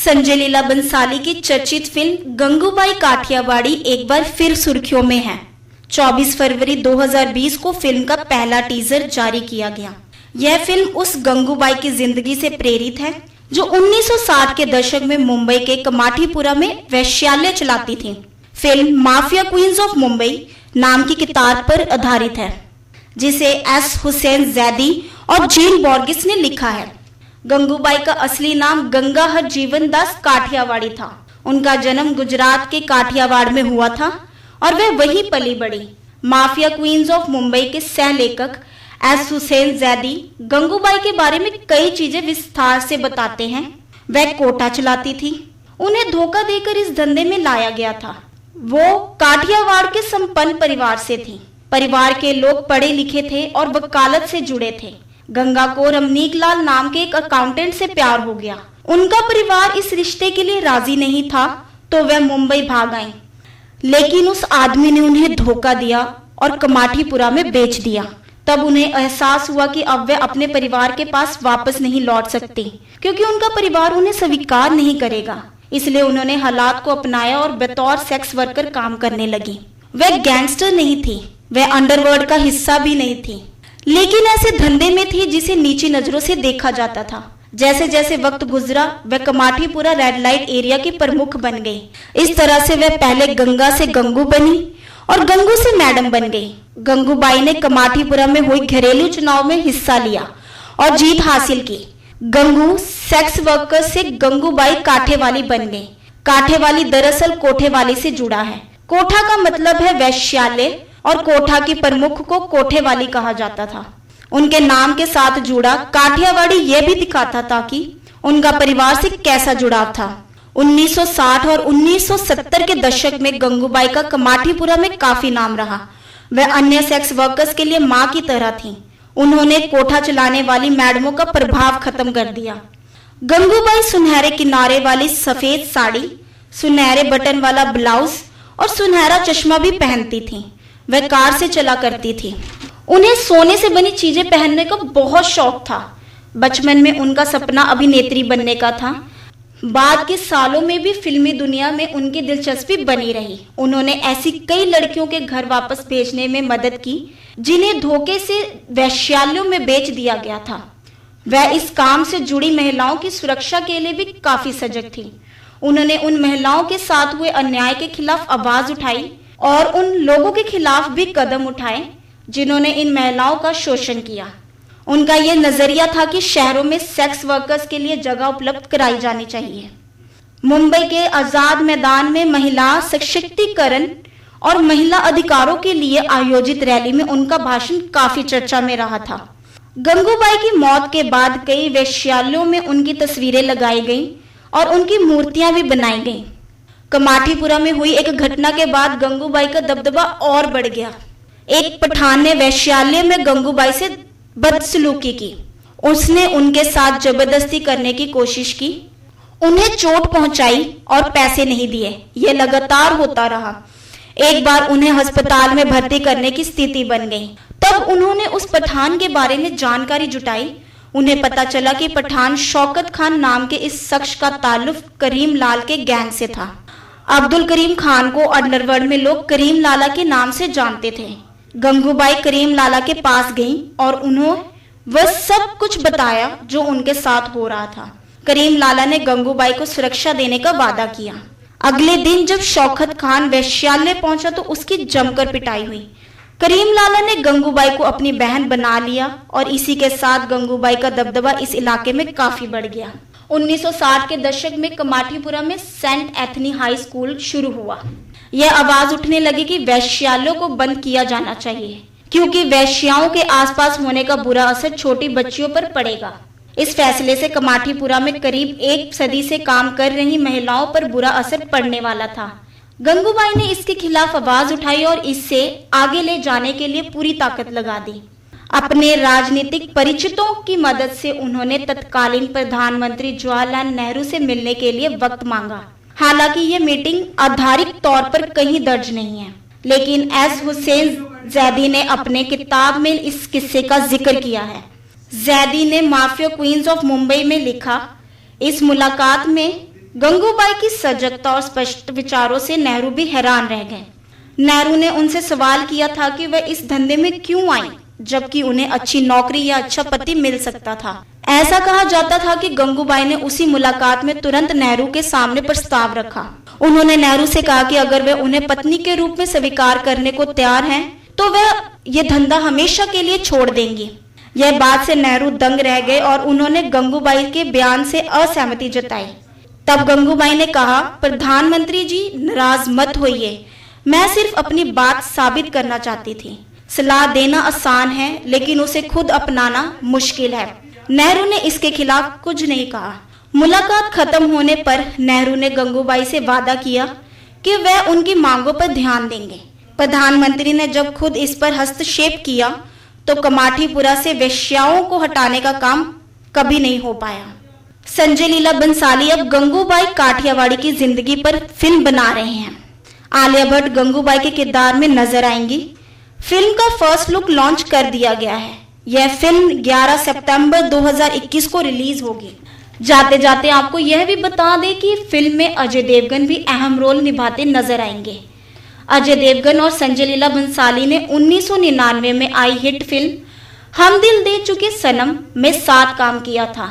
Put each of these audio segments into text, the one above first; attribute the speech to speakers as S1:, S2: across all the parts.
S1: संजय लीला बंसाली की चर्चित फिल्म गंगूबाई काठियावाड़ी एक बार फिर सुर्खियों में है। 24 फरवरी 2020 को फिल्म का पहला टीजर जारी किया गया। यह फिल्म उस गंगूबाई की जिंदगी से प्रेरित है जो 1960 के दशक में मुंबई के कमाठीपुरा में वेश्यालय चलाती थी। Film mafia queens of Mumbai नाम की किताब पर आधारित है, जिसे एस हुसैन जैदी और जीन बोर्गिस ने लिखा है। गंगूबाई का असली नाम गंगा हरजीवन दास काठियावाड़ी था। उनका जन्म गुजरात के काठियावाड़ में हुआ था और वह वहीं पली बड़ी। माफिया क्वींस ऑफ मुंबई के सह लेखक एस हुसैन जैदी गंगूबाई के बारे में कई चीजें विस्तार से बताते हैं। वह कोटा चलाती थी, उन्हें धोखा देकर इस धंधे में लाया गया था। वो काठियावाड़ के संपन्न परिवार से थी। परिवार के लोग पढ़े लिखे थे और वकालत से जुड़े थे। गंगा को रमनीक लाल नाम के एक अकाउंटेंट से प्यार हो गया। उनका परिवार इस रिश्ते के लिए राजी नहीं था तो वह मुंबई भाग आई, लेकिन उस आदमी ने उन्हें धोखा दिया और कमाठीपुरा में बेच दिया। तब उन्हें एहसास हुआ कि अब वह अपने परिवार के पास वापस नहीं लौट सकती, क्योंकि उनका परिवार उन्हें स्वीकार नहीं करेगा। इसलिए उन्होंने हालात को अपनाया और बतौर सेक्स वर्कर काम करने लगी। वह गैंगस्टर नहीं थी, वह अंडरवर्ल्ड का हिस्सा भी नहीं थी, लेकिन ऐसे धंधे में थी जिसे नीची नजरों से देखा जाता था। जैसे जैसे वक्त गुजरा वह कमाठीपुरा रेड लाइट एरिया की प्रमुख बन गई। इस तरह से वह पहले गंगा से गंगू बनी और गंगू से मैडम बन गई। गंगूबाई ने कमाठीपुरा में हुई घरेलू चुनाव में हिस्सा लिया और जीत हासिल की। गंगू सेक्स वर्कर से गंगूबाई काठेवाली बन गई। काठेवाली दरअसल कोठेवाली से जुड़ा है। कोठा का मतलब है वैश्यालय और कोठा की प्रमुख को कोठेवाली कहा जाता था। उनके नाम के साथ जुड़ा काठियावाड़ी यह भी दिखाता था कि उनका परिवार से कैसा जुड़ाव था। 1960 और 1970 के दशक में गंगूबाई का कमाठीपुरा में काफी नाम रहा। वह अन्य सेक्स वर्कर्स के लिए मां की तरह थी। उन्होंने कोठा चलाने वाली मैडमों का प्रभाव खत्म कर दिया। गंगूबाई सुनहरे किनारे वाली सफेद साड़ी, सुनहरे बटन वाला ब्लाउज और सुनहरा चश्मा भी पहनती थी। वह कार से चला करती थी। उन्हें सोने से बनी चीजें पहनने का बहुत शौक था। बचपन में उनका सपना अभिनेत्री बनने का था। बाद के सालों में भी फिल्मी दुनिया में उनकी दिलचस्पी बनी रही। उन्होंने ऐसी कई लड़कियों के घर वापस भेजने में मदद की जिन्हें धोखे से वेश्यालयों में बेच दिया गया था। वह इस काम से जुड़ी महिलाओं की सुरक्षा के लिए भी काफी सजग थी। उन्होंने उन महिलाओं के साथ हुए अन्याय के खिलाफ आवाज उठाई और उन लोगों के खिलाफ भी कदम उठाए जिन्होंने इन महिलाओं का शोषण किया। उनका यह नजरिया था कि शहरों में सेक्स वर्कर्स के लिए जगह उपलब्ध कराई जानी चाहिए। मुंबई के आजाद मैदान में महिला सशक्तिकरण और महिला अधिकारों के लिए आयोजित रैली में उनका भाषण काफी चर्चा में रहा था। गंगूबाई की मौत के बाद कई वेश्यालयों में उनकी तस्वीरें लगाई गईं और उनकी मूर्तियां भी बनाई गईं। कमाठीपुरा में हुई एक घटना के बाद गंगूबाई का दबदबा और बढ़ गया। एक पठान ने वेश्यालय में गंगूबाई से बदसलूकी की। उसने उनके साथ जबरदस्ती करने की कोशिश की, उन्हें चोट पहुंचाई और पैसे नहीं दिए। यह लगातार होता रहा। एक बार उन्हें अस्पताल में भर्ती करने की स्थिति बन गई। तब उन्होंने उस पठान के बारे में जानकारी जुटाई। उन्हें पता चला कि पठान शौकत खान नाम के इस शख्स का ताल्लुक करीम लाल के गैंग से था। अब्दुल करीम खान को अंडरवर्ल्ड में लोग करीम लाला के नाम से जानते थे। गंगूबाई करीम लाला के पास गईं और उन्होंने वह सब कुछ बताया जो उनके साथ हो रहा था। करीम लाला ने गंगूबाई को सुरक्षा देने का वादा किया। अगले दिन जब शौकत खान वेश्यालय पहुंचा तो उसकी जमकर पिटाई हुई। करीम लाला ने गंगूबाई को अपनी बहन बना लिया और इसी के साथ गंगूबाई का दबदबा इस इलाके में काफी बढ़ गया। 1960 के दशक में कमाठीपुरा में सेंट एथनी हाई स्कूल शुरू हुआ। यह आवाज उठने लगी कि वेश्यालयों को बंद किया जाना चाहिए, क्योंकि वेश्याओं के आसपास होने का बुरा असर छोटी बच्चियों पर पड़ेगा। इस फैसले से कमाठीपुरा में करीब एक सदी से काम कर रही महिलाओं पर बुरा असर पड़ने वाला था। गंगूबाई ने इसके खिलाफ आवाज उठाई और इससे आगे ले जाने के लिए पूरी ताकत लगा दी। अपने राजनीतिक परिचितों की मदद से उन्होंने तत्कालीन प्रधानमंत्री जवाहरलाल नेहरू से मिलने के लिए वक्त मांगा। हालांकि ये मीटिंग आधारिक तौर पर कहीं दर्ज नहीं है, लेकिन एस हुसैन जैदी ने अपने किताब में इस किस्से का जिक्र किया है। जैदी ने माफिया क्वींस ऑफ मुंबई में लिखा, इस मुलाकात में गंगूबाई की सजगता और स्पष्ट विचारों से नेहरू भी हैरान रह गए। नेहरू ने उनसे सवाल किया था कि वह इस धंधे में क्यों आई, जबकि उन्हें अच्छी नौकरी या अच्छा पति मिल सकता था। ऐसा कहा जाता था कि गंगूबाई ने उसी मुलाकात में तुरंत नेहरू के सामने प्रस्ताव रखा। उन्होंने नेहरू से कहा कि अगर वे उन्हें पत्नी के रूप में स्वीकार करने को तैयार हैं, तो वह ये धंधा हमेशा के लिए छोड़ देंगी। यह बात से नेहरू दंग रह गए और उन्होंने गंगूबाई के बयान से असहमति जताई। तब गंगूबाई ने कहा, प्रधानमंत्री जी नाराज मत होइए, मैं सिर्फ अपनी बात साबित करना चाहती थी। सलाह देना आसान है, लेकिन उसे खुद अपनाना मुश्किल है। नेहरू ने इसके खिलाफ कुछ नहीं कहा। मुलाकात खत्म होने पर नेहरू ने गंगूबाई से वादा किया कि वह उनकी मांगों पर ध्यान देंगे। प्रधानमंत्री ने जब खुद इस पर हस्तक्षेप किया तो कमाठीपुरा से वेश्याओं को हटाने का काम कभी नहीं हो पाया। संजय लीला बंसाली अब गंगूबाई काठियावाड़ी की जिंदगी पर फिल्म बना रहे हैं। आलिया भट्ट गंगूबाई के किरदार में नजर आएंगी। फिल्म का फर्स्ट लुक लॉन्च कर दिया गया है। यह फिल्म 11 सितंबर 2021 को रिलीज होगी। जाते जाते आपको यह भी बता दें कि फिल्म में अजय देवगन भी अहम रोल निभाते नजर आएंगे। अजय देवगन और संजय लीला बंसाली ने 1999 में आई हिट फिल्म हम दिल दे चुके सनम में साथ काम किया था।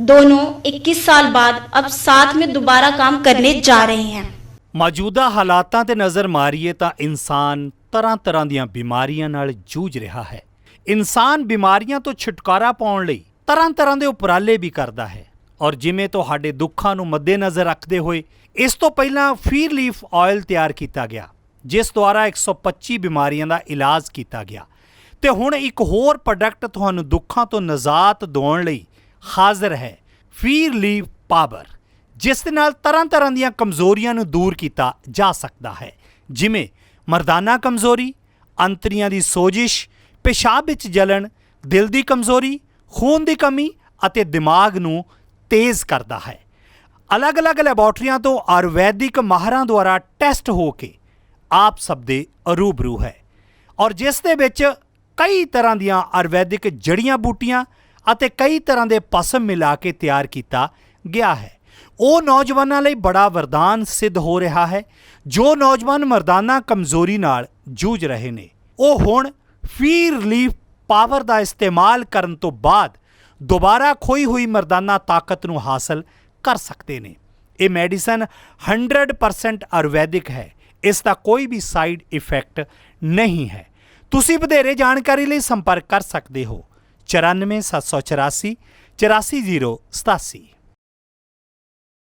S1: दोनों 21 साल बाद अब साथ में दोबारा काम करने जा रहे हैं।
S2: मौजूदा हालातां ते नज़र मारीए तां इंसान तरह तरह ਦੀਆਂ ਬਿਮਾਰੀਆਂ ਨਾਲ ਜੂਝ ਰਿਹਾ ਹੈ। इंसान ਬਿਮਾਰੀਆਂ ਤੋਂ ਛੁਟਕਾਰਾ ਪਾਉਣ ਲਈ ਤਰ੍ਹਾਂ ਤਰ੍ਹਾਂ ਦੇ ਉਪਰਾਲੇ ਵੀ ਕਰਦਾ ਹੈ ਔਰ ਜਿਵੇਂ ਤੁਹਾਡੇ ਦੁੱਖਾਂ ਨੂੰ ਮੱਦੇਨਜ਼ਰ ਰੱਖਦੇ ਹੋਏ ਇਸ ਤੋਂ ਪਹਿਲਾਂ ਫੀਰ ਲੀਫ ਆਇਲ ਤਿਆਰ ਕੀਤਾ ਗਿਆ, ਜਿਸ ਦੁਆਰਾ 125 ਬਿਮਾਰੀਆਂ ਦਾ ਇਲਾਜ ਕੀਤਾ ਗਿਆ ਤੇ ਹੁਣ ਇੱਕ ਹੋਰ ਪ੍ਰੋਡਕਟ ਤੁਹਾਨੂੰ ਦੁੱਖਾਂ ਤੋਂ ਨਿਜਾਤ ਦਿਵਾਉਣ ਲਈ ਹਾਜ਼ਰ ਹੈ, ਫੀਰ ਲੀਫ ਪਾਵਰ, ਜਿਸ ਦੇ ਨਾਲ ਤਰ੍ਹਾਂ ਤਰ੍ਹਾਂ ਦੀਆਂ ਕਮਜ਼ੋਰੀਆਂ ਨੂੰ ਦੂਰ ਕੀਤਾ ਜਾ ਸਕਦਾ ਹੈ, ਜਿਵੇਂ ਮਰਦਾਨਾ ਕਮਜ਼ੋਰੀ, ਅੰਤੜੀਆਂ ਦੀ ਸੋਜਿਸ਼, पेशाब ਵਿੱਚ जलन, दिल ਦੀ कमज़ोरी, खून ਦੀ ਕਮੀ ਅਤੇ ਦਿਮਾਗ ਨੂੰ ਤੇਜ਼ ਕਰਦਾ ਹੈ। ਅਲੱਗ-ਅਲੱਗ ਲੈਬੋਰਟਰੀਆਂ ਤੋਂ ਆਯੁਰਵੈਦਿਕ ਮਾਹਰਾਂ ਦੁਆਰਾ ਟੈਸਟ ਹੋ ਕੇ ਆਪ ਸਭ ਦੇ ਰੂਬਰੂ ਹੈ ਔਰ ਜਿਸ ਦੇ ਵਿੱਚ ਕਈ ਤਰ੍ਹਾਂ ਦੀਆਂ ਆਯੁਰਵੈਦਿਕ ਜੜੀਆਂ ਬੂਟੀਆਂ ਅਤੇ ਕਈ ਤਰ੍ਹਾਂ ਦੇ ਭਸਮ ਮਿਲਾ ਕੇ ਤਿਆਰ ਕੀਤਾ ਗਿਆ ਹੈ। ਉਹ ਨੌਜਵਾਨਾਂ ਲਈ ਬੜਾ ਵਰਦਾਨ ਸਿੱਧ ਹੋ ਰਿਹਾ ਹੈ ਜੋ ਨੌਜਵਾਨ ਮਰਦਾਨਾ ਕਮਜ਼ੋਰੀ ਨਾਲ ਜੂਝ ਰਹੇ ਨੇ। ਉਹ ਹੁਣ ਫੀਰ ਲੀਫ ਪਾਵਰ ਦਾ ਇਸਤੇਮਾਲ ਕਰਨ ਤੋਂ ਬਾਅਦ ਦੁਬਾਰਾ ਖੋਈ ਹੋਈ ਮਰਦਾਨਾ ਤਾਕਤ ਨੂੰ ਹਾਸਲ ਕਰ ਸਕਦੇ ਨੇ। ਇਹ ਮੈਡੀਸਨ 100% ਆਯੁਰਵੈਦਿਕ ਹੈ। ਇਸ ਦਾ ਕੋਈ ਵੀ ਸਾਈਡ ਇਫੈਕਟ ਨਹੀਂ ਹੈ। ਤੁਸੀਂ ਵਧੇਰੇ ਜਾਣਕਾਰੀ ਲਈ ਸੰਪਰਕ ਕਰ ਸਕਦੇ ਹੋ 94 784 84087।